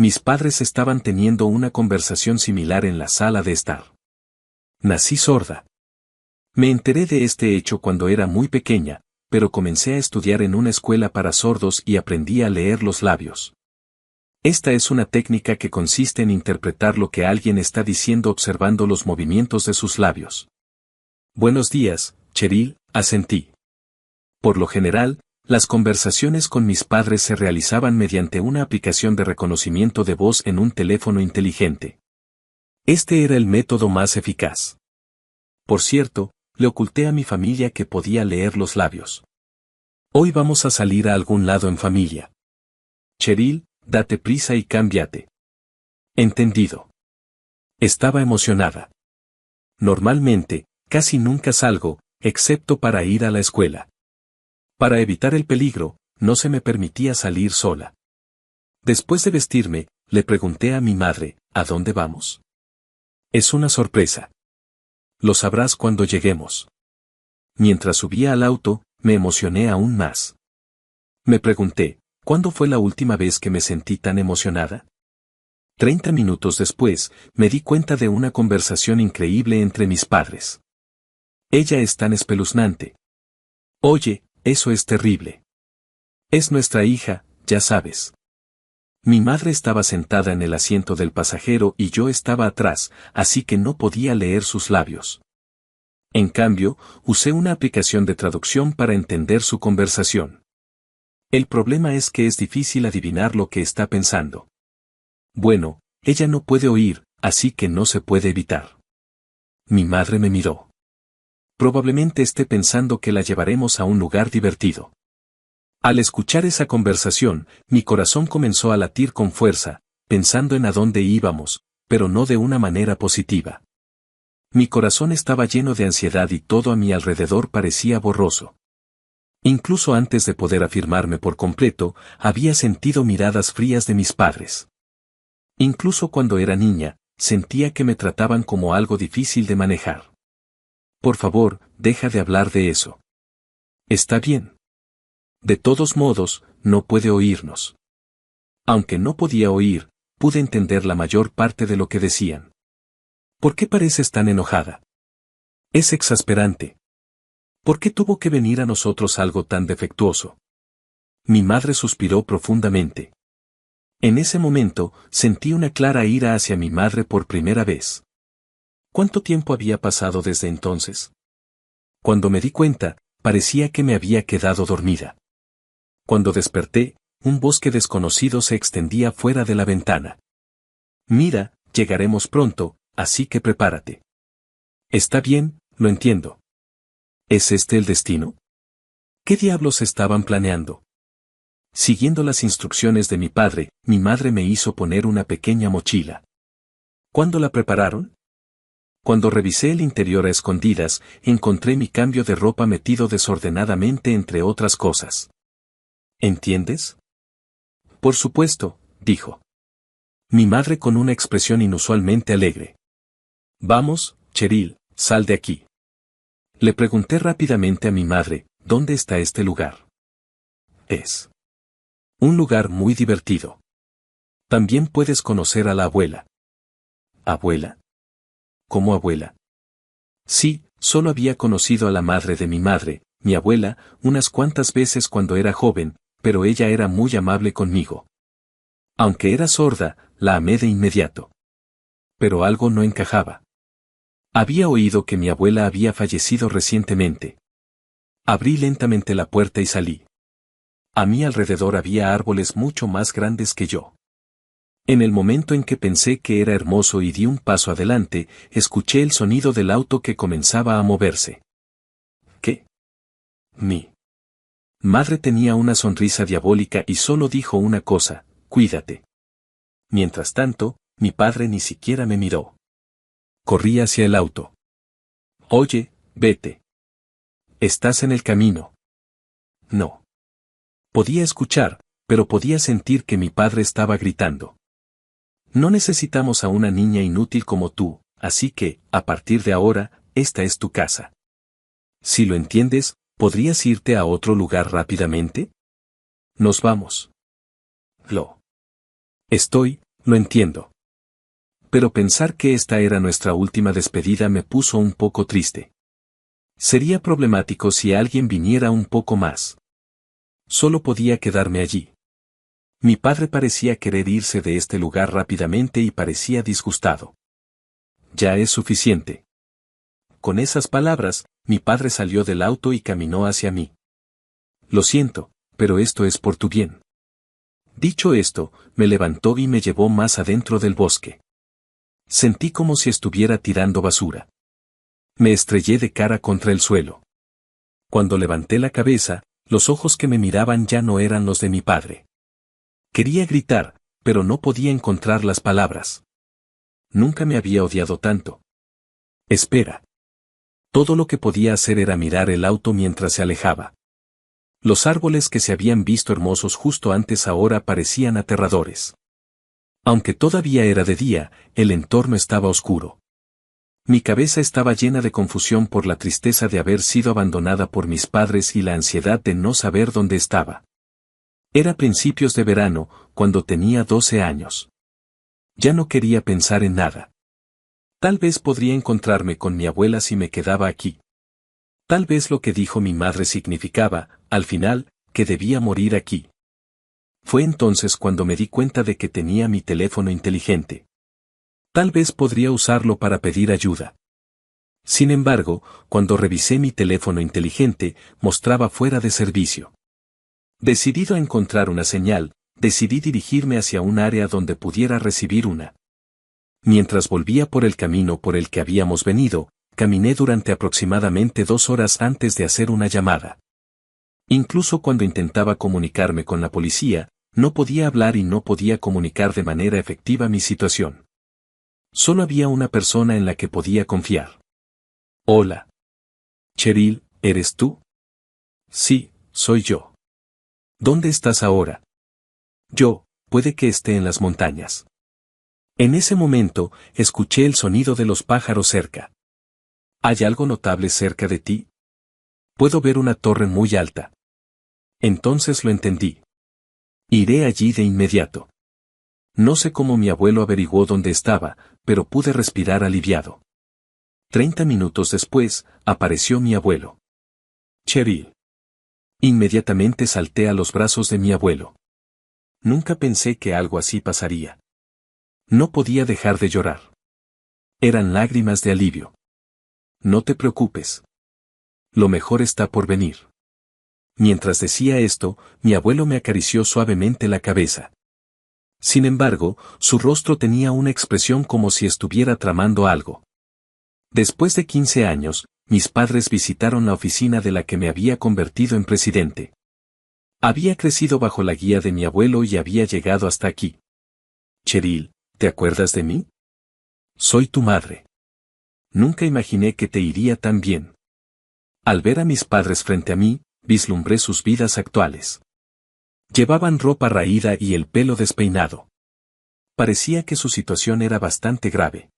Mis padres estaban teniendo una conversación similar en la sala de estar. Nací sorda. Me enteré de este hecho cuando era muy pequeña, pero comencé a estudiar en una escuela para sordos y aprendí a leer los labios. Esta es una técnica que consiste en interpretar lo que alguien está diciendo observando los movimientos de sus labios. Buenos días, Cheryl, asentí. Por lo general, las conversaciones con mis padres se realizaban mediante una aplicación de reconocimiento de voz en un teléfono inteligente. Este era el método más eficaz. Por cierto, le oculté a mi familia que podía leer los labios. Hoy vamos a salir a algún lado en familia. Cheryl, date prisa y cámbiate. Entendido. Estaba emocionada. Normalmente, casi nunca salgo, excepto para ir a la escuela. Para evitar el peligro, no se me permitía salir sola. Después de vestirme, le pregunté a mi madre, ¿a dónde vamos? Es una sorpresa. Lo sabrás cuando lleguemos. Mientras subía al auto, me emocioné aún más. Me pregunté, ¿cuándo fue la última vez que me sentí tan emocionada? 30 minutos después, me di cuenta de una conversación increíble entre mis padres. Ella es tan espeluznante. Oye, eso es terrible. Es nuestra hija, ya sabes. Mi madre estaba sentada en el asiento del pasajero y yo estaba atrás, así que no podía leer sus labios. En cambio, usé una aplicación de traducción para entender su conversación. El problema es que es difícil adivinar lo que está pensando. Bueno, ella no puede oír, así que no se puede evitar. Mi madre me miró. Probablemente esté pensando que la llevaremos a un lugar divertido. Al escuchar esa conversación, mi corazón comenzó a latir con fuerza, pensando en a dónde íbamos, pero no de una manera positiva. Mi corazón estaba lleno de ansiedad y todo a mi alrededor parecía borroso. Incluso antes de poder afirmarme por completo, había sentido miradas frías de mis padres. Incluso cuando era niña, sentía que me trataban como algo difícil de manejar. Por favor, deja de hablar de eso. Está bien. De todos modos, no puede oírnos. Aunque no podía oír, pude entender la mayor parte de lo que decían. ¿Por qué pareces tan enojada? Es exasperante. ¿Por qué tuvo que venir a nosotros algo tan defectuoso? Mi madre suspiró profundamente. En ese momento, sentí una clara ira hacia mi madre por primera vez. ¿Cuánto tiempo había pasado desde entonces? Cuando me di cuenta, parecía que me había quedado dormida. Cuando desperté, un bosque desconocido se extendía fuera de la ventana. Mira, llegaremos pronto, así que prepárate. Está bien, lo entiendo. ¿Es este el destino? ¿Qué diablos estaban planeando? Siguiendo las instrucciones de mi padre, mi madre me hizo poner una pequeña mochila. ¿Cuándo la prepararon? Cuando revisé el interior a escondidas, encontré mi cambio de ropa metido desordenadamente entre otras cosas. ¿Entiendes? Por supuesto, dijo. Mi madre con una expresión inusualmente alegre. Vamos, Cheryl, sal de aquí. Le pregunté rápidamente a mi madre, ¿dónde está este lugar? Es un lugar muy divertido. También puedes conocer a la abuela. ¿Abuela? ¿Cómo abuela? Sí, solo había conocido a la madre de mi madre, mi abuela, unas cuantas veces cuando era joven, pero ella era muy amable conmigo. Aunque era sorda, la amé de inmediato. Pero algo no encajaba. Había oído que mi abuela había fallecido recientemente. Abrí lentamente la puerta y salí. A mi alrededor había árboles mucho más grandes que yo. En el momento en que pensé que era hermoso y di un paso adelante, escuché el sonido del auto que comenzaba a moverse. ¿Qué? Mi madre tenía una sonrisa diabólica y solo dijo una cosa, cuídate. Mientras tanto, mi padre ni siquiera me miró. Corrí hacia el auto. Oye, vete. Estás en el camino. No. Podía escuchar, pero podía sentir que mi padre estaba gritando. No necesitamos a una niña inútil como tú, así que, a partir de ahora, esta es tu casa. Si lo entiendes, ¿podrías irte a otro lugar rápidamente? Nos vamos. Lo estoy Lo entiendo. Pero pensar que esta era nuestra última despedida me puso un poco triste. Sería problemático si alguien viniera un poco más. Solo podía quedarme allí. Mi padre parecía querer irse de este lugar rápidamente y parecía disgustado. Ya es suficiente. Con esas palabras, mi padre salió del auto y caminó hacia mí. Lo siento, pero esto es por tu bien. Dicho esto, me levantó y me llevó más adentro del bosque. Sentí como si estuviera tirando basura. Me estrellé de cara contra el suelo. Cuando levanté la cabeza, los ojos que me miraban ya no eran los de mi padre. Quería gritar, pero no podía encontrar las palabras. Nunca me había odiado tanto. Espera. Todo lo que podía hacer era mirar el auto mientras se alejaba. Los árboles que se habían visto hermosos justo antes ahora parecían aterradores. Aunque todavía era de día, el entorno estaba oscuro. Mi cabeza estaba llena de confusión por la tristeza de haber sido abandonada por mis padres y la ansiedad de no saber dónde estaba. Era principios de verano, cuando tenía 12 años. Ya no quería pensar en nada. Tal vez podría encontrarme con mi abuela si me quedaba aquí. Tal vez lo que dijo mi madre significaba, al final, que debía morir aquí. Fue entonces cuando me di cuenta de que tenía mi teléfono inteligente. Tal vez podría usarlo para pedir ayuda. Sin embargo, cuando revisé mi teléfono inteligente, mostraba fuera de servicio. Decidido a encontrar una señal, decidí dirigirme hacia un área donde pudiera recibir una. Mientras volvía por el camino por el que habíamos venido, caminé durante aproximadamente 2 horas antes de hacer una llamada. Incluso cuando intentaba comunicarme con la policía, no podía hablar y no podía comunicar de manera efectiva mi situación. Solo había una persona en la que podía confiar. Hola. Cheryl, ¿eres tú? Sí, soy yo. ¿Dónde estás ahora? Yo, puede que esté en las montañas. En ese momento, escuché el sonido de los pájaros cerca. ¿Hay algo notable cerca de ti? Puedo ver una torre muy alta. Entonces lo entendí. Iré allí de inmediato. No sé cómo mi abuelo averiguó dónde estaba, pero pude respirar aliviado. 30 minutos después, apareció mi abuelo. Cheryl. Inmediatamente salté a los brazos de mi abuelo. Nunca pensé que algo así pasaría. No podía dejar de llorar. Eran lágrimas de alivio. No te preocupes. Lo mejor está por venir. Mientras decía esto, mi abuelo me acarició suavemente la cabeza. Sin embargo, su rostro tenía una expresión como si estuviera tramando algo. Después de 15 años, mis padres visitaron la oficina de la que me había convertido en presidente. Había crecido bajo la guía de mi abuelo y había llegado hasta aquí. Cheryl, ¿te acuerdas de mí? Soy tu madre. Nunca imaginé que te iría tan bien. Al ver a mis padres frente a mí, vislumbré sus vidas actuales. Llevaban ropa raída y el pelo despeinado. Parecía que su situación era bastante grave.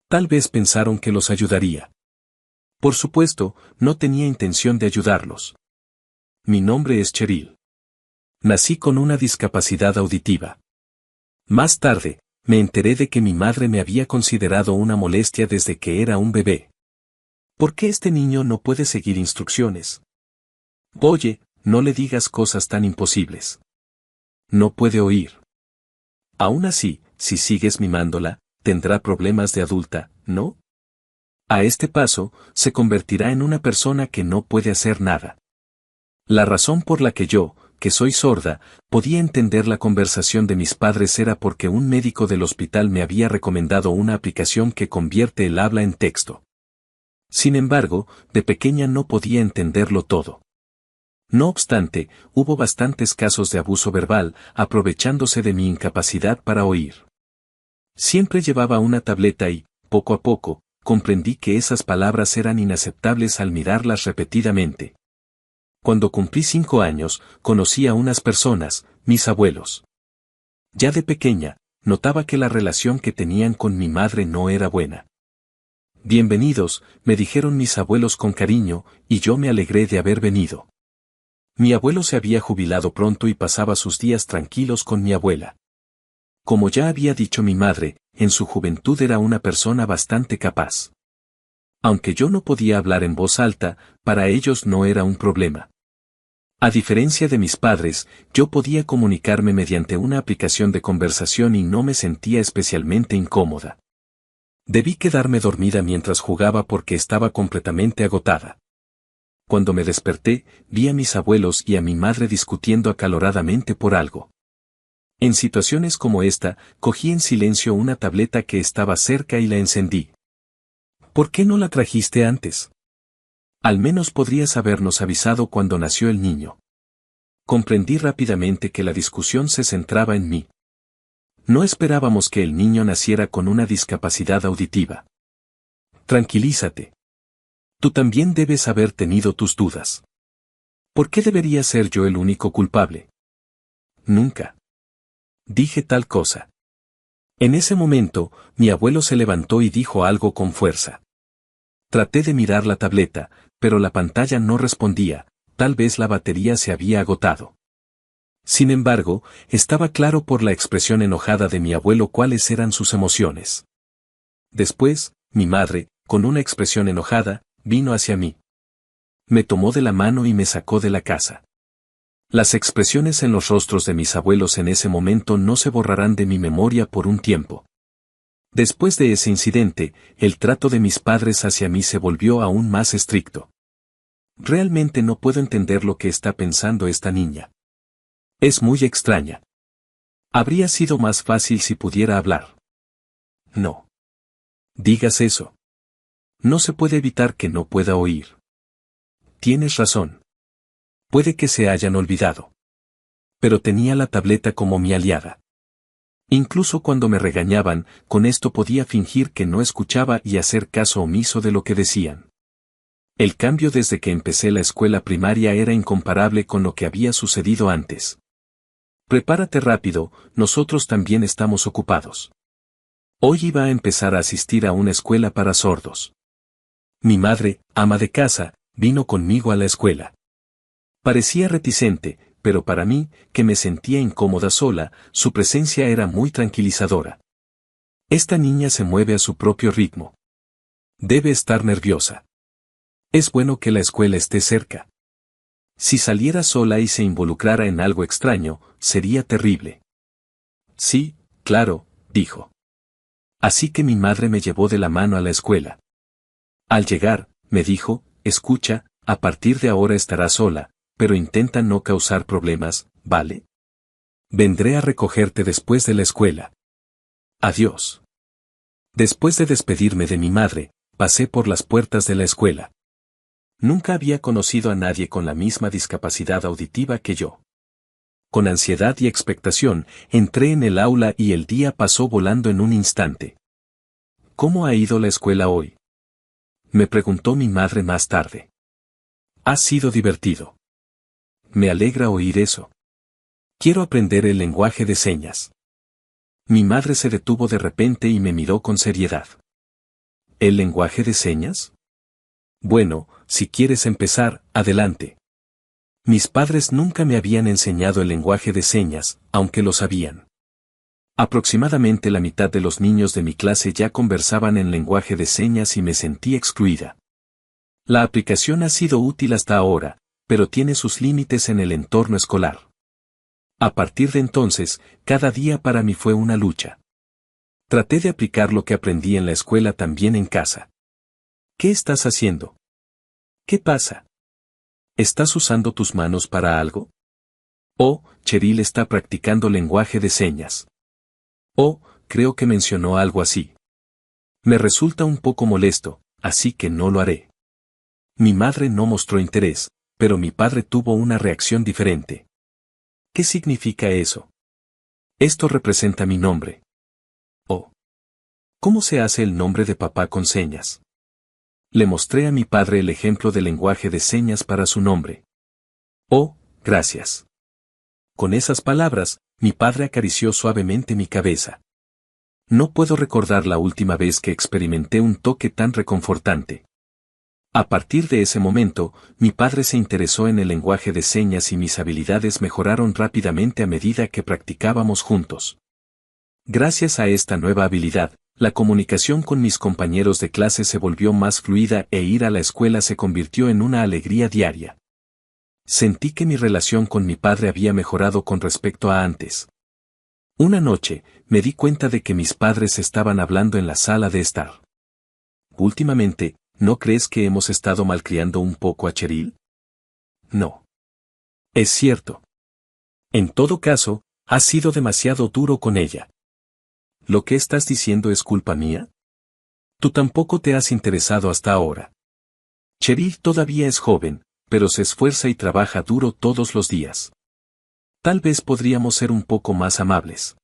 Tal vez pensaron que los ayudaría. Por supuesto, no tenía intención de ayudarlos. Mi nombre es Cheryl. Nací con una discapacidad auditiva. Más tarde, me enteré de que mi madre me había considerado una molestia desde que era un bebé. ¿Por qué este niño no puede seguir instrucciones? Oye, no le digas cosas tan imposibles. No puede oír. Aún así, si sigues mimándola, tendrá problemas de adulta, ¿no? A este paso, se convertirá en una persona que no puede hacer nada. La razón por la que yo, que soy sorda, podía entender la conversación de mis padres era porque un médico del hospital me había recomendado una aplicación que convierte el habla en texto. Sin embargo, de pequeña no podía entenderlo todo. No obstante, hubo bastantes casos de abuso verbal, aprovechándose de mi incapacidad para oír. Siempre llevaba una tableta y, poco a poco, comprendí que esas palabras eran inaceptables al mirarlas repetidamente. Cuando cumplí 5 años, conocí a unas personas, mis abuelos. Ya de pequeña, notaba que la relación que tenían con mi madre no era buena. Bienvenidos, me dijeron mis abuelos con cariño, y yo me alegré de haber venido. Mi abuelo se había jubilado pronto y pasaba sus días tranquilos con mi abuela. Como ya había dicho mi madre, en su juventud era una persona bastante capaz. Aunque yo no podía hablar en voz alta, para ellos no era un problema. A diferencia de mis padres, yo podía comunicarme mediante una aplicación de conversación y no me sentía especialmente incómoda. Debí quedarme dormida mientras jugaba porque estaba completamente agotada. Cuando me desperté, vi a mis abuelos y a mi madre discutiendo acaloradamente por algo. En situaciones como esta, cogí en silencio una tableta que estaba cerca y la encendí. ¿Por qué no la trajiste antes? Al menos podrías habernos avisado cuando nació el niño. Comprendí rápidamente que la discusión se centraba en mí. No esperábamos que el niño naciera con una discapacidad auditiva. Tranquilízate. Tú también debes haber tenido tus dudas. ¿Por qué debería ser yo el único culpable? Nunca dije tal cosa. En ese momento, mi abuelo se levantó y dijo algo con fuerza. Traté de mirar la tableta, pero la pantalla no respondía, tal vez la batería se había agotado. Sin embargo, estaba claro por la expresión enojada de mi abuelo cuáles eran sus emociones. Después, mi madre, con una expresión enojada, vino hacia mí. Me tomó de la mano y me sacó de la casa. Las expresiones en los rostros de mis abuelos en ese momento no se borrarán de mi memoria por un tiempo. Después de ese incidente, el trato de mis padres hacia mí se volvió aún más estricto. Realmente no puedo entender lo que está pensando esta niña. Es muy extraña. Habría sido más fácil si pudiera hablar. No digas eso. No se puede evitar que no pueda oír. Tienes razón. Puede que se hayan olvidado. Pero tenía la tableta como mi aliada. Incluso cuando me regañaban, con esto podía fingir que no escuchaba y hacer caso omiso de lo que decían. El cambio desde que empecé la escuela primaria era incomparable con lo que había sucedido antes. Prepárate rápido, nosotros también estamos ocupados. Hoy iba a empezar a asistir a una escuela para sordos. Mi madre, ama de casa, vino conmigo a la escuela. Parecía reticente, pero para mí, que me sentía incómoda sola, su presencia era muy tranquilizadora. Esta niña se mueve a su propio ritmo. Debe estar nerviosa. Es bueno que la escuela esté cerca. Si saliera sola y se involucrara en algo extraño, sería terrible. Sí, claro, dijo. Así que mi madre me llevó de la mano a la escuela. Al llegar, me dijo, escucha, a partir de ahora estarás sola, pero intenta no causar problemas, ¿vale? Vendré a recogerte después de la escuela. Adiós. Después de despedirme de mi madre, pasé por las puertas de la escuela. Nunca había conocido a nadie con la misma discapacidad auditiva que yo. Con ansiedad y expectación, entré en el aula y el día pasó volando en un instante. ¿Cómo ha ido la escuela hoy? Me preguntó mi madre más tarde. Ha sido divertido. Me alegra oír eso. Quiero aprender el lenguaje de señas. Mi madre se detuvo de repente y me miró con seriedad. ¿El lenguaje de señas? Bueno, si quieres empezar, adelante. Mis padres nunca me habían enseñado el lenguaje de señas, aunque lo sabían. Aproximadamente la mitad de los niños de mi clase ya conversaban en lenguaje de señas y me sentí excluida. La aplicación ha sido útil hasta ahora, pero tiene sus límites en el entorno escolar. A partir de entonces, cada día para mí fue una lucha. Traté de aplicar lo que aprendí en la escuela también en casa. ¿Qué estás haciendo? ¿Qué pasa? ¿Estás usando tus manos para algo? Oh, Cheryl está practicando lenguaje de señas. Oh, creo que mencionó algo así. Me resulta un poco molesto, así que no lo haré. Mi madre no mostró interés, pero mi padre tuvo una reacción diferente. ¿Qué significa eso? Esto representa mi nombre. Oh. ¿Cómo se hace el nombre de papá con señas? Le mostré a mi padre el ejemplo de lenguaje de señas para su nombre. Oh, gracias. Con esas palabras, mi padre acarició suavemente mi cabeza. No puedo recordar la última vez que experimenté un toque tan reconfortante. A partir de ese momento, mi padre se interesó en el lenguaje de señas y mis habilidades mejoraron rápidamente a medida que practicábamos juntos. Gracias a esta nueva habilidad, la comunicación con mis compañeros de clase se volvió más fluida e ir a la escuela se convirtió en una alegría diaria. Sentí que mi relación con mi padre había mejorado con respecto a antes. Una noche, me di cuenta de que mis padres estaban hablando en la sala de estar. Últimamente, ¿no crees que hemos estado malcriando un poco a Cheryl? No. Es cierto. En todo caso, has sido demasiado duro con ella. ¿Lo que estás diciendo es culpa mía? Tú tampoco te has interesado hasta ahora. Cheryl todavía es joven, pero se esfuerza y trabaja duro todos los días. Tal vez podríamos ser un poco más amables.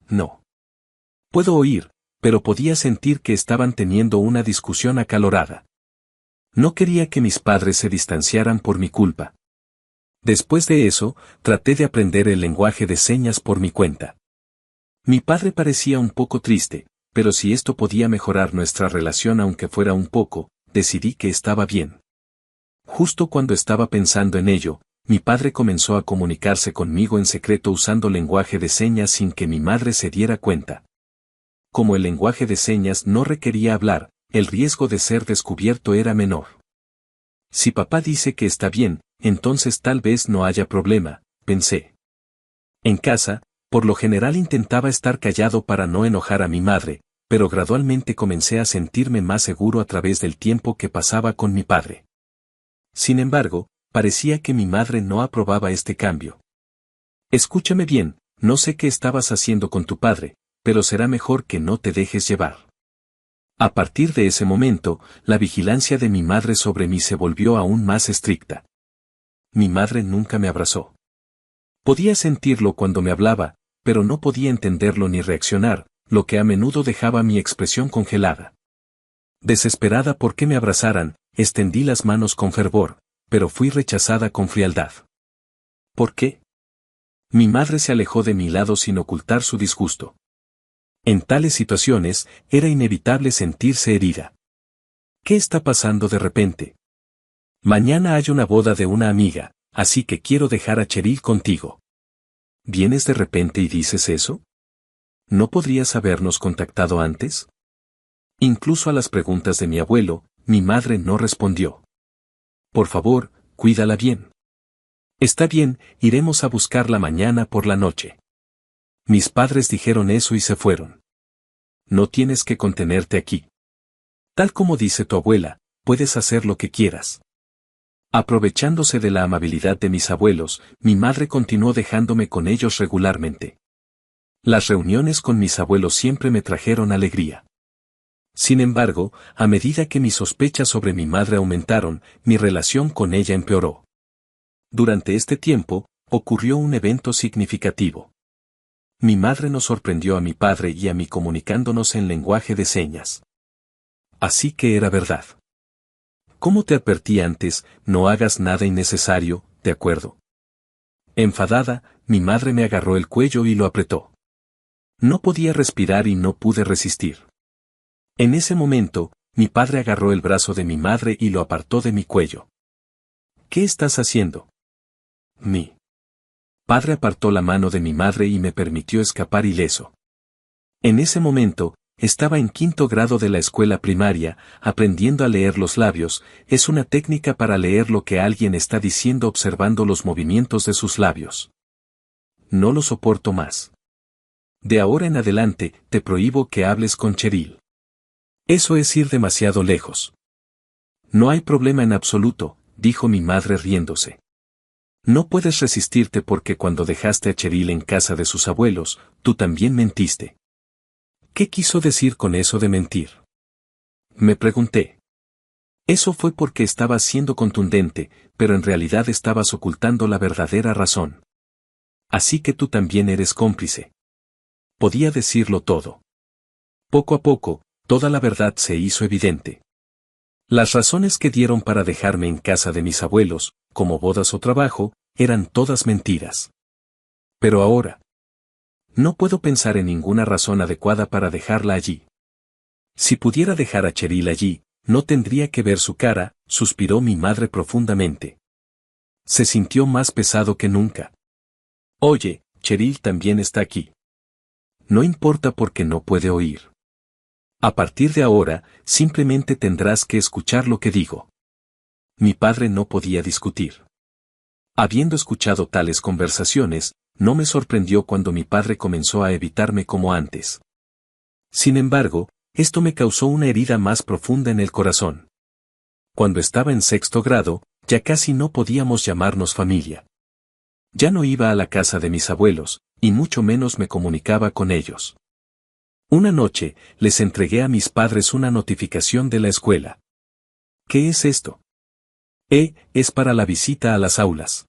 No. Puedo oír, pero podía sentir que estaban teniendo una discusión acalorada. No quería que mis padres se distanciaran por mi culpa. Después de eso, traté de aprender el lenguaje de señas por mi cuenta. Mi padre parecía un poco triste, pero si esto podía mejorar nuestra relación aunque fuera un poco, decidí que estaba bien. Justo cuando estaba pensando en ello, mi padre comenzó a comunicarse conmigo en secreto usando lenguaje de señas sin que mi madre se diera cuenta. Como el lenguaje de señas no requería hablar, el riesgo de ser descubierto era menor. Si papá dice que está bien, entonces tal vez no haya problema, pensé. En casa, por lo general intentaba estar callado para no enojar a mi madre, pero gradualmente comencé a sentirme más seguro a través del tiempo que pasaba con mi padre. Sin embargo, parecía que mi madre no aprobaba este cambio. Escúchame bien, no sé qué estabas haciendo con tu padre, pero será mejor que no te dejes llevar. A partir de ese momento, la vigilancia de mi madre sobre mí se volvió aún más estricta. Mi madre nunca me abrazó. Podía sentirlo cuando me hablaba, pero no podía entenderlo ni reaccionar, lo que a menudo dejaba mi expresión congelada. Desesperada por que me abrazaran, extendí las manos con fervor, pero fui rechazada con frialdad. ¿Por qué? Mi madre se alejó de mi lado sin ocultar su disgusto. En tales situaciones, era inevitable sentirse herida. ¿Qué está pasando de repente? Mañana hay una boda de una amiga, así que quiero dejar a Cheryl contigo. ¿Vienes de repente y dices eso? ¿No podrías habernos contactado antes? Incluso a las preguntas de mi abuelo, mi madre no respondió. Por favor, cuídala bien. Está bien, iremos a buscarla mañana por la noche. Mis padres dijeron eso y se fueron. No tienes que contenerte aquí. Tal como dice tu abuela, puedes hacer lo que quieras. Aprovechándose de la amabilidad de mis abuelos, mi madre continuó dejándome con ellos regularmente. Las reuniones con mis abuelos siempre me trajeron alegría. Sin embargo, a medida que mis sospechas sobre mi madre aumentaron, mi relación con ella empeoró. Durante este tiempo, ocurrió un evento significativo. Mi madre nos sorprendió a mi padre y a mí comunicándonos en lenguaje de señas. Así que era verdad. Como te advertí antes, no hagas nada innecesario, ¿de acuerdo? Enfadada, mi madre me agarró el cuello y lo apretó. No podía respirar y no pude resistir. En ese momento, mi padre agarró el brazo de mi madre y lo apartó de mi cuello. ¿Qué estás haciendo? Mi padre apartó la mano de mi madre y me permitió escapar ileso. En ese momento, estaba en 5º grado de la escuela primaria, aprendiendo a leer los labios. Es una técnica para leer lo que alguien está diciendo observando los movimientos de sus labios. No lo soporto más. De ahora en adelante, te prohíbo que hables con Cheryl. Eso es ir demasiado lejos. No hay problema en absoluto, dijo mi madre riéndose. No puedes resistirte porque cuando dejaste a Cheryl en casa de sus abuelos, tú también mentiste. ¿Qué quiso decir con eso de mentir? Me pregunté. Eso fue porque estabas siendo contundente, pero en realidad estabas ocultando la verdadera razón. Así que tú también eres cómplice. Podía decirlo todo. Poco a poco, toda la verdad se hizo evidente. Las razones que dieron para dejarme en casa de mis abuelos, como bodas o trabajo, eran todas mentiras. Pero ahora, no puedo pensar en ninguna razón adecuada para dejarla allí. Si pudiera dejar a Cheryl allí, no tendría que ver su cara, suspiró mi madre profundamente. Se sintió más pesado que nunca. Oye, Cheryl también está aquí. no importa porque no puede oír. A partir de ahora, simplemente tendrás que escuchar lo que digo. Mi padre no podía discutir. Habiendo escuchado tales conversaciones, no me sorprendió cuando mi padre comenzó a evitarme como antes. Sin embargo, esto me causó una herida más profunda en el corazón. Cuando estaba en sexto grado, ya casi no podíamos llamarnos familia. Ya no iba a la casa de mis abuelos, y mucho menos me comunicaba con ellos. Una noche, les entregué a mis padres una notificación de la escuela. ¿Qué es esto? Es para la visita a las aulas.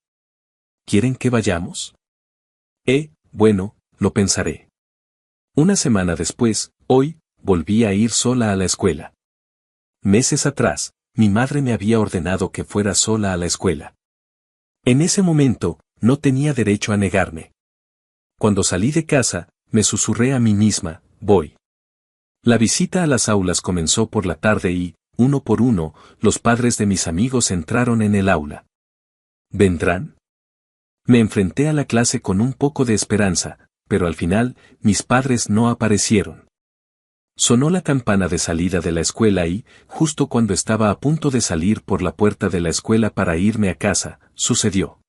¿Quieren que vayamos? Bueno, lo pensaré. Una semana después, hoy, volví a ir sola a la escuela. Meses atrás, mi madre me había ordenado que fuera sola a la escuela. En ese momento, no tenía derecho a negarme. Cuando salí de casa, me susurré a mí misma, voy. La visita a las aulas comenzó por la tarde y, uno por uno, los padres de mis amigos entraron en el aula. ¿Vendrán? Me enfrenté a la clase con un poco de esperanza, pero al final, mis padres no aparecieron. Sonó la campana de salida de la escuela y, justo cuando estaba a punto de salir por la puerta de la escuela para irme a casa, sucedió.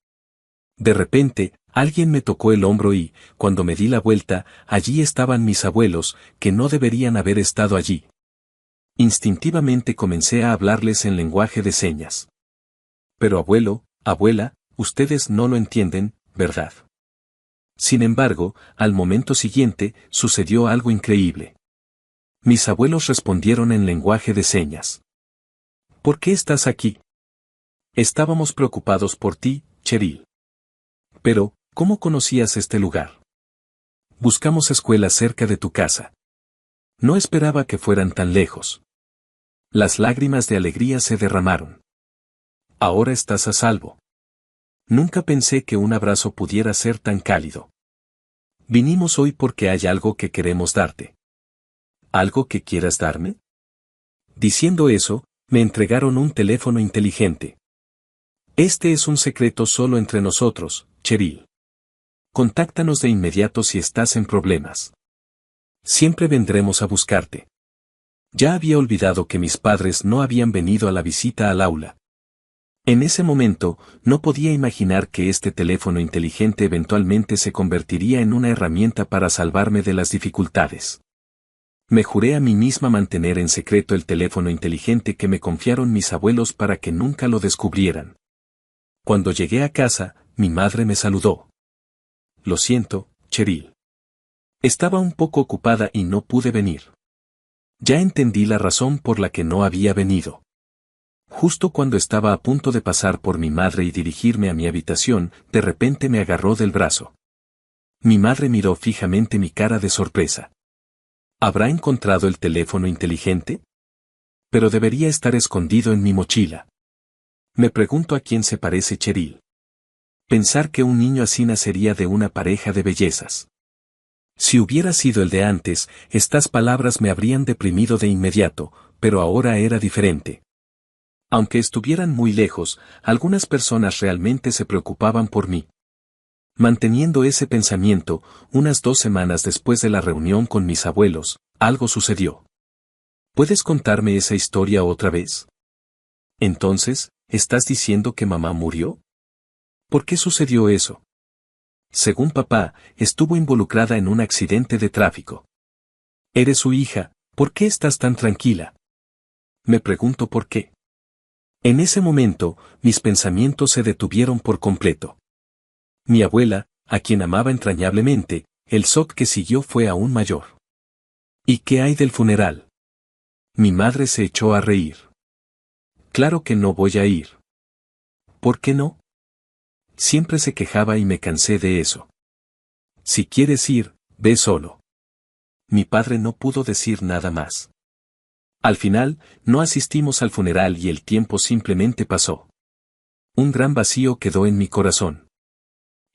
De repente, alguien me tocó el hombro y, cuando me di la vuelta, allí estaban mis abuelos, que no deberían haber estado allí. Instintivamente comencé a hablarles en lenguaje de señas. Pero abuelo, abuela, ustedes no lo entienden, ¿verdad? Sin embargo, al momento siguiente, sucedió algo increíble. Mis abuelos respondieron en lenguaje de señas. ¿Por qué estás aquí? Estábamos preocupados por ti, Cheryl. Pero, ¿cómo conocías este lugar? Buscamos escuelas cerca de tu casa. No esperaba que fueran tan lejos. Las lágrimas de alegría se derramaron. Ahora estás a salvo. Nunca pensé que un abrazo pudiera ser tan cálido. Vinimos hoy porque hay algo que queremos darte. ¿Algo que quieras darme? Diciendo eso, me entregaron un teléfono inteligente. Este es un secreto solo entre nosotros, Cheryl. Contáctanos de inmediato si estás en problemas. Siempre vendremos a buscarte. Ya había olvidado que mis padres no habían venido a la visita al aula. En ese momento, no podía imaginar que este teléfono inteligente eventualmente se convertiría en una herramienta para salvarme de las dificultades. Me juré a mí misma mantener en secreto el teléfono inteligente que me confiaron mis abuelos para que nunca lo descubrieran. Cuando llegué a casa, mi madre me saludó. Lo siento, Cheryl. Estaba un poco ocupada y no pude venir. Ya entendí la razón por la que no había venido. Justo cuando estaba a punto de pasar por mi madre y dirigirme a mi habitación, de repente me agarró del brazo. Mi madre miró fijamente mi cara de sorpresa. ¿Habrá encontrado el teléfono inteligente? Pero debería estar escondido en mi mochila. Me pregunto a quién se parece Cheryl. Pensar que un niño así nacería de una pareja de bellezas. Si hubiera sido el de antes, estas palabras me habrían deprimido de inmediato, pero ahora era diferente. Aunque estuvieran muy lejos, algunas personas realmente se preocupaban por mí. Manteniendo ese pensamiento, unas 2 semanas después de la reunión con mis abuelos, algo sucedió. ¿Puedes contarme esa historia otra vez? Entonces, ¿estás diciendo que mamá murió? ¿Por qué sucedió eso? Según papá, estuvo involucrada en un accidente de tráfico. Eres su hija, ¿por qué estás tan tranquila? Me pregunto por qué. En ese momento, mis pensamientos se detuvieron por completo. Mi abuela, a quien amaba entrañablemente, el shock que siguió fue aún mayor. ¿Y qué hay del funeral? Mi madre se echó a reír. Claro que no voy a ir. ¿Por qué no? Siempre se quejaba y me cansé de eso. Si quieres ir, ve solo. Mi padre no pudo decir nada más. Al final, no asistimos al funeral y el tiempo simplemente pasó. Un gran vacío quedó en mi corazón.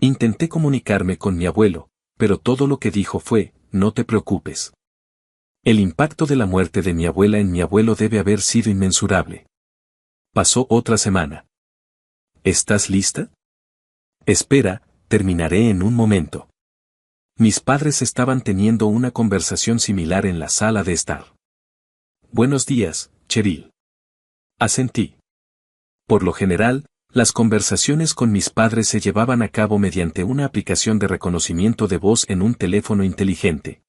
Intenté comunicarme con mi abuelo, pero todo lo que dijo fue, no te preocupes. El impacto de la muerte de mi abuela en mi abuelo debe haber sido inmensurable. Pasó otra semana. ¿Estás lista? Espera, terminaré en un momento. Mis padres estaban teniendo una conversación similar en la sala de estar. Buenos días, Cheryl. Asentí. Por lo general, las conversaciones con mis padres se llevaban a cabo mediante una aplicación de reconocimiento de voz en un teléfono inteligente.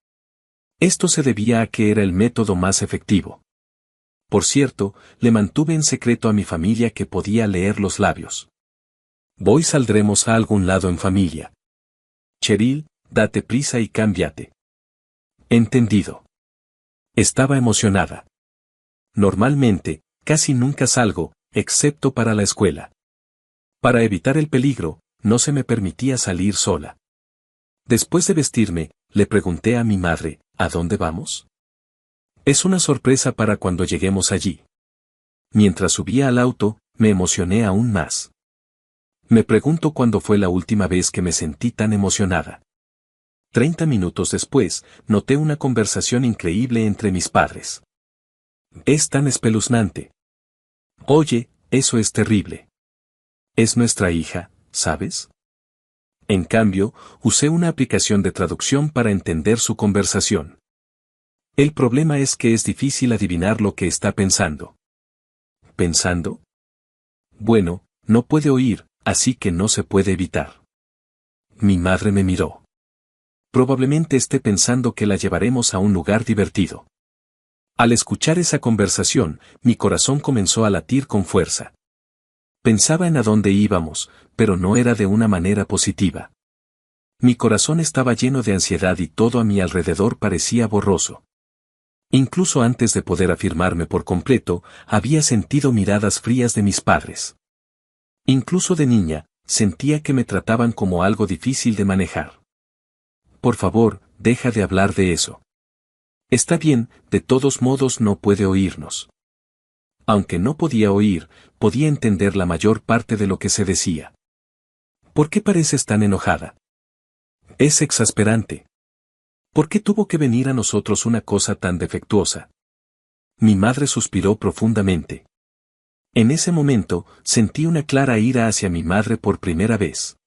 Esto se debía a que era el método más efectivo. Por cierto, le mantuve en secreto a mi familia que podía leer los labios. Hoy saldremos a algún lado en familia. Cheryl, date prisa y cámbiate. Entendido. Estaba emocionada. Normalmente, casi nunca salgo, excepto para la escuela. Para evitar el peligro, no se me permitía salir sola. Después de vestirme, le pregunté a mi madre, ¿a dónde vamos? Es una sorpresa para cuando lleguemos allí. Mientras subía al auto, me emocioné aún más. Me pregunto cuándo fue la última vez que me sentí tan emocionada. 30 minutos después, noté una conversación increíble entre mis padres. Es tan espeluznante. Oye, eso es terrible. Es nuestra hija, ¿sabes? En cambio, usé una aplicación de traducción para entender su conversación. El problema es que es difícil adivinar lo que está pensando. ¿Pensando? Bueno, no puede oír, así que no se puede evitar. Mi madre me miró. Probablemente esté pensando que la llevaremos a un lugar divertido. Al escuchar esa conversación, mi corazón comenzó a latir con fuerza. Pensaba en a dónde íbamos, pero no era de una manera positiva. Mi corazón estaba lleno de ansiedad y todo a mi alrededor parecía borroso. Incluso antes de poder afirmarme por completo, había sentido miradas frías de mis padres. Incluso de niña, sentía que me trataban como algo difícil de manejar. Por favor, deja de hablar de eso. Está bien, de todos modos no puede oírnos. Aunque no podía oír, podía entender la mayor parte de lo que se decía. ¿Por qué pareces tan enojada? Es exasperante. ¿Por qué tuvo que venir a nosotros una cosa tan defectuosa? Mi madre suspiró profundamente. En ese momento, sentí una clara ira hacia mi madre por primera vez.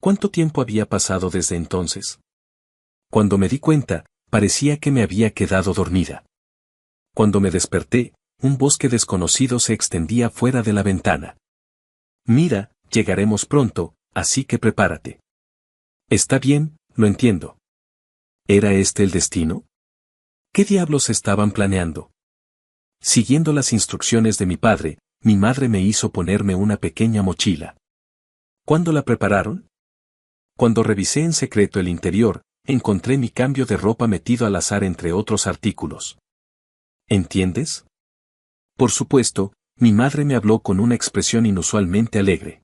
¿Cuánto tiempo había pasado desde entonces? Cuando me di cuenta, parecía que me había quedado dormida. Cuando me desperté, un bosque desconocido se extendía fuera de la ventana. Mira, llegaremos pronto, así que prepárate. Está bien, lo entiendo. ¿Era este el destino? ¿Qué diablos estaban planeando? Siguiendo las instrucciones de mi padre, mi madre me hizo ponerme una pequeña mochila. ¿Cuándo la prepararon? Cuando revisé en secreto el interior, encontré mi cambio de ropa metido al azar entre otros artículos. ¿Entiendes? Por supuesto, mi madre me habló con una expresión inusualmente alegre.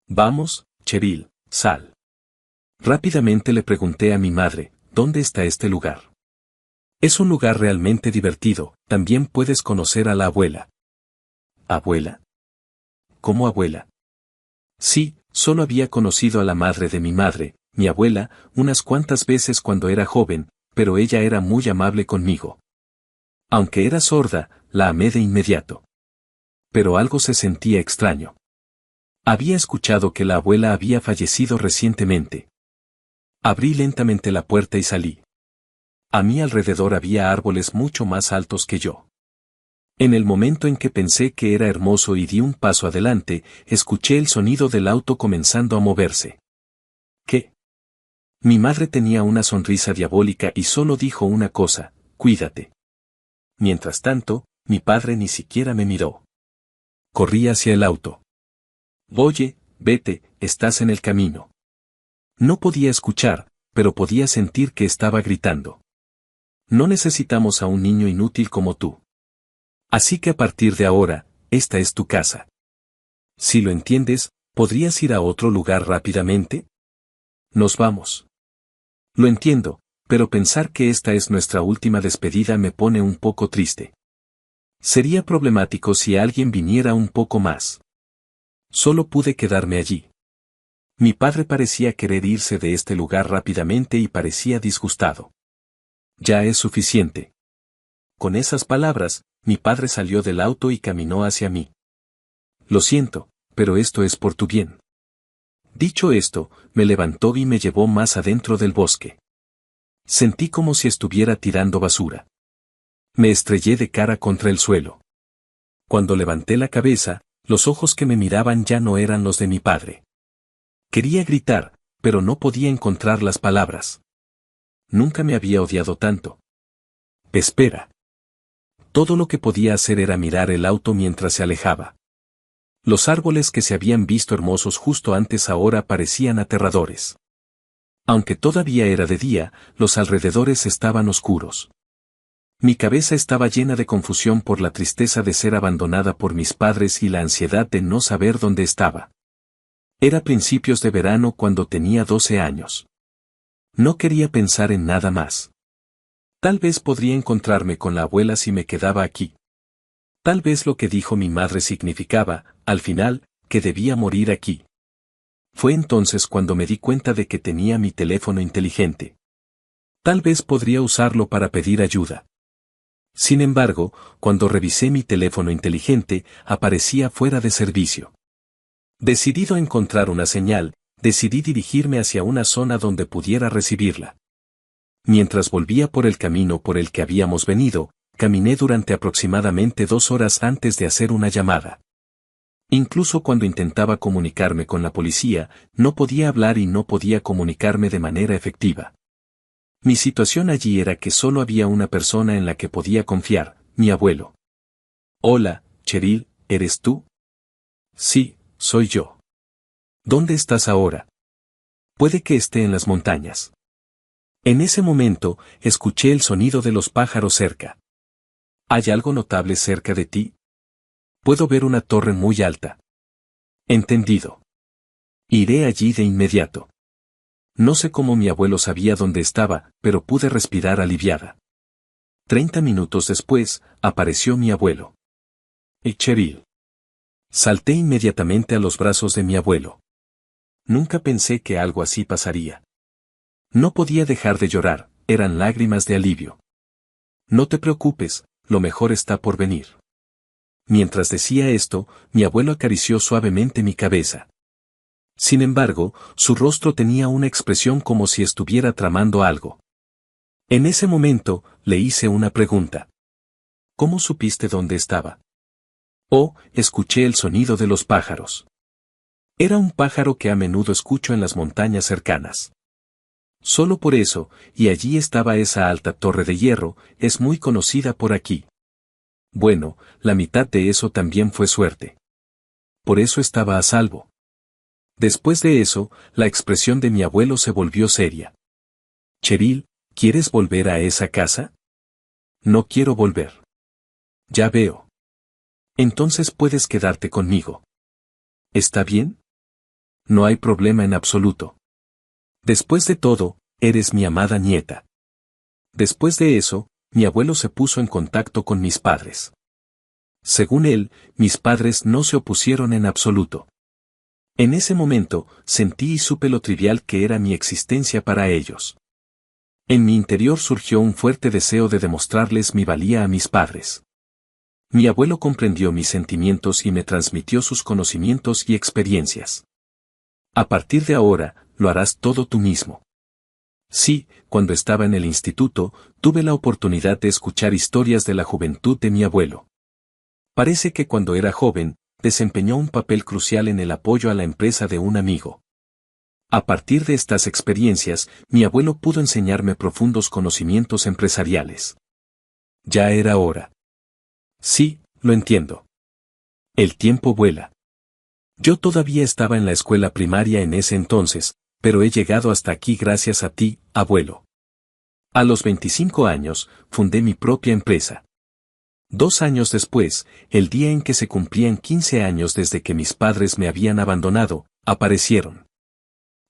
Vamos, Cheryl, sal. Rápidamente le pregunté a mi madre, ¿dónde está este lugar? Es un lugar realmente divertido, también puedes conocer a la abuela. ¿Abuela? ¿Cómo abuela? Sí, solo había conocido a la madre de mi madre, mi abuela, unas cuantas veces cuando era joven, pero ella era muy amable conmigo. Aunque era sorda, la amé de inmediato. Pero algo se sentía extraño. Había escuchado que la abuela había fallecido recientemente. Abrí lentamente la puerta y salí. A mi alrededor había árboles mucho más altos que yo. En el momento en que pensé que era hermoso y di un paso adelante, escuché el sonido del auto comenzando a moverse. ¿Qué? Mi madre tenía una sonrisa diabólica y solo dijo una cosa, cuídate. Mientras tanto, mi padre ni siquiera me miró. Corrí hacia el auto. Oye, vete, estás en el camino. No podía escuchar, pero podía sentir que estaba gritando. No necesitamos a un niño inútil como tú. Así que a partir de ahora, esta es tu casa. Si lo entiendes, ¿podrías ir a otro lugar rápidamente? Nos vamos. Lo entiendo, pero pensar que esta es nuestra última despedida me pone un poco triste. Sería problemático si alguien viniera un poco más. Solo pude quedarme allí. Mi padre parecía querer irse de este lugar rápidamente y parecía disgustado. Ya es suficiente. Con esas palabras, mi padre salió del auto y caminó hacia mí. Lo siento, pero esto es por tu bien. Dicho esto, me levantó y me llevó más adentro del bosque. Sentí como si estuviera tirando basura. Me estrellé de cara contra el suelo. Cuando levanté la cabeza, los ojos que me miraban ya no eran los de mi padre. Quería gritar, pero no podía encontrar las palabras. Nunca me había odiado tanto. Espera. Todo lo que podía hacer era mirar el auto mientras se alejaba. Los árboles que se habían visto hermosos justo antes ahora parecían aterradores. Aunque todavía era de día, los alrededores estaban oscuros. Mi cabeza estaba llena de confusión por la tristeza de ser abandonada por mis padres y la ansiedad de no saber dónde estaba. Era principios de verano cuando tenía 12 años. No quería pensar en nada más. Tal vez podría encontrarme con la abuela si me quedaba aquí. Tal vez lo que dijo mi madre significaba, al final, que debía morir aquí. Fue entonces cuando me di cuenta de que tenía mi teléfono inteligente. Tal vez podría usarlo para pedir ayuda. Sin embargo, cuando revisé mi teléfono inteligente, aparecía fuera de servicio. Decidido a encontrar una señal, decidí dirigirme hacia una zona donde pudiera recibirla. Mientras volvía por el camino por el que habíamos venido, caminé durante aproximadamente 2 horas antes de hacer una llamada. Incluso cuando intentaba comunicarme con la policía, no podía hablar y no podía comunicarme de manera efectiva. Mi situación allí era que solo había una persona en la que podía confiar, mi abuelo. Hola, Cheryl, ¿eres tú? Sí, soy yo. ¿Dónde estás ahora? Puede que esté en las montañas. En ese momento, escuché el sonido de los pájaros cerca. ¿Hay algo notable cerca de ti? Puedo ver una torre muy alta. Entendido. Iré allí de inmediato. No sé cómo mi abuelo sabía dónde estaba, pero pude respirar aliviada. 30 minutos después, apareció mi abuelo. Cheryl. Salté inmediatamente a los brazos de mi abuelo. Nunca pensé que algo así pasaría. No podía dejar de llorar, eran lágrimas de alivio. No te preocupes, lo mejor está por venir. Mientras decía esto, mi abuelo acarició suavemente mi cabeza. Sin embargo, su rostro tenía una expresión como si estuviera tramando algo. En ese momento, le hice una pregunta. ¿Cómo supiste dónde estaba? Oh, escuché el sonido de los pájaros. Era un pájaro que a menudo escucho en las montañas cercanas. Solo por eso, y allí estaba esa alta torre de hierro, es muy conocida por aquí. Bueno, la mitad de eso también fue suerte. Por eso estaba a salvo. Después de eso, la expresión de mi abuelo se volvió seria. Cheryl, ¿quieres volver a esa casa? No quiero volver. Ya veo. Entonces puedes quedarte conmigo. ¿Está bien? No hay problema en absoluto. Después de todo, eres mi amada nieta. Después de eso, mi abuelo se puso en contacto con mis padres. Según él, mis padres no se opusieron en absoluto. En ese momento, sentí y supe lo trivial que era mi existencia para ellos. En mi interior surgió un fuerte deseo de demostrarles mi valía a mis padres. Mi abuelo comprendió mis sentimientos y me transmitió sus conocimientos y experiencias. A partir de ahora, lo harás todo tú mismo. Sí, cuando estaba en el instituto, tuve la oportunidad de escuchar historias de la juventud de mi abuelo. Parece que cuando era joven, desempeñó un papel crucial en el apoyo a la empresa de un amigo. A partir de estas experiencias, mi abuelo pudo enseñarme profundos conocimientos empresariales. Ya era hora. Sí, lo entiendo. El tiempo vuela. Yo todavía estaba en la escuela primaria en ese entonces, pero he llegado hasta aquí gracias a ti, abuelo. A los 25 años, fundé mi propia empresa. 2 años después, el día en que se cumplían 15 años desde que mis padres me habían abandonado, aparecieron.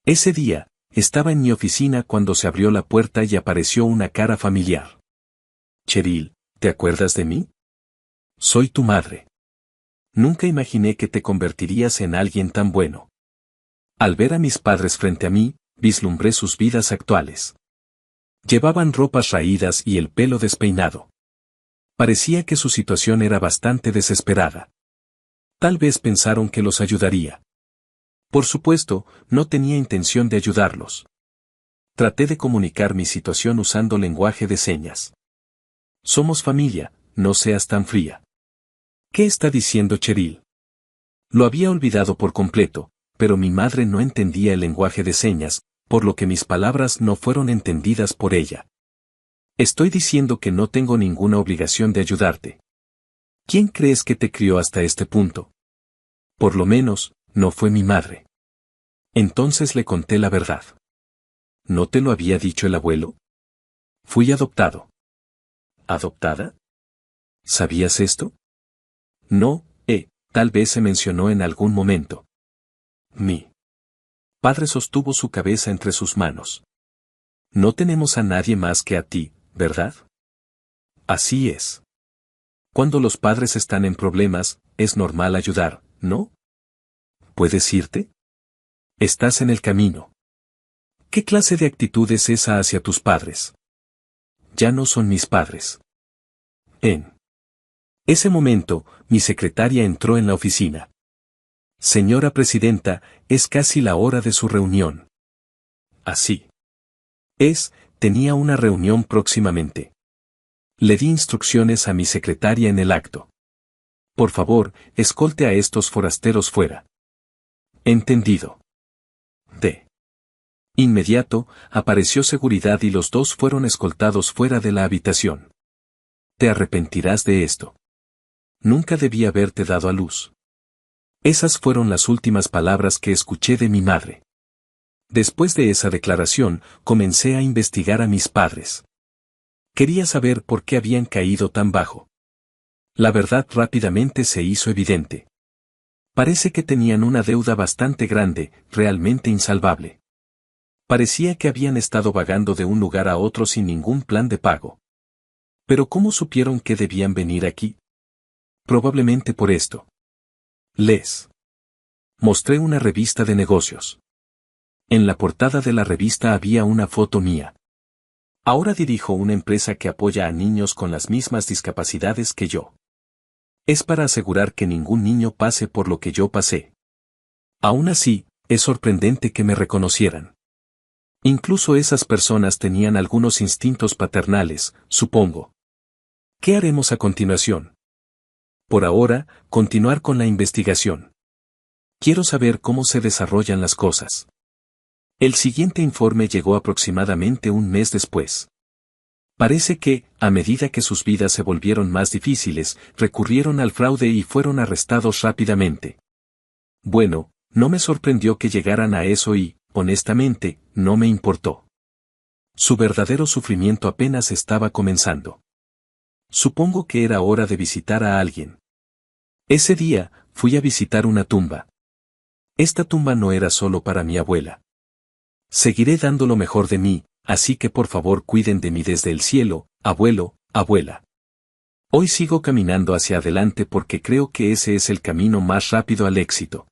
Ese día, estaba en mi oficina cuando se abrió la puerta y apareció una cara familiar. Cheryl, ¿te acuerdas de mí? Soy tu madre. Nunca imaginé que te convertirías en alguien tan bueno. Al ver a mis padres frente a mí, vislumbré sus vidas actuales. Llevaban ropas raídas y el pelo despeinado. Parecía que su situación era bastante desesperada. Tal vez pensaron que los ayudaría. Por supuesto, no tenía intención de ayudarlos. Traté de comunicar mi situación usando lenguaje de señas. Somos familia, no seas tan fría. ¿Qué está diciendo Cheryl? Lo había olvidado por completo, pero mi madre no entendía el lenguaje de señas, por lo que mis palabras no fueron entendidas por ella. Estoy diciendo que no tengo ninguna obligación de ayudarte. ¿Quién crees que te crió hasta este punto? Por lo menos, no fue mi madre. Entonces le conté la verdad. ¿No te lo había dicho el abuelo? Fui adoptado. ¿Adoptada? ¿Sabías esto? No, tal vez se mencionó en algún momento. Mi padre sostuvo su cabeza entre sus manos. No tenemos a nadie más que a ti, ¿verdad? Así es. Cuando los padres están en problemas, es normal ayudar, ¿no? ¿Puedes irte? Estás en el camino. ¿Qué clase de actitud es esa hacia tus padres? Ya no son mis padres. En ese momento, mi secretaria entró en la oficina. Señora presidenta, es casi la hora de su reunión. Así tenía una reunión próximamente. Le di instrucciones a mi secretaria en el acto. Por favor, escolte a estos forasteros fuera. Entendido. De inmediato, apareció seguridad y los dos fueron escoltados fuera de la habitación. Te arrepentirás de esto. Nunca debí haberte dado a luz. Esas fueron las últimas palabras que escuché de mi madre. Después de esa declaración, comencé a investigar a mis padres. Quería saber por qué habían caído tan bajo. La verdad rápidamente se hizo evidente. Parece que tenían una deuda bastante grande, realmente insalvable. Parecía que habían estado vagando de un lugar a otro sin ningún plan de pago. Pero ¿cómo supieron que debían venir aquí? Probablemente por esto. Les mostré una revista de negocios. En la portada de la revista había una foto mía. Ahora dirijo una empresa que apoya a niños con las mismas discapacidades que yo. Es para asegurar que ningún niño pase por lo que yo pasé. Aún así, es sorprendente que me reconocieran. Incluso esas personas tenían algunos instintos paternales, supongo. ¿Qué haremos a continuación? Por ahora, continuar con la investigación. Quiero saber cómo se desarrollan las cosas. El siguiente informe llegó aproximadamente un mes después. Parece que, a medida que sus vidas se volvieron más difíciles, recurrieron al fraude y fueron arrestados rápidamente. Bueno, no me sorprendió que llegaran a eso y, honestamente, no me importó. Su verdadero sufrimiento apenas estaba comenzando. Supongo que era hora de visitar a alguien. Ese día, fui a visitar una tumba. Esta tumba no era solo para mi abuela. Seguiré dando lo mejor de mí, así que por favor cuiden de mí desde el cielo, abuelo, abuela. Hoy sigo caminando hacia adelante porque creo que ese es el camino más rápido al éxito.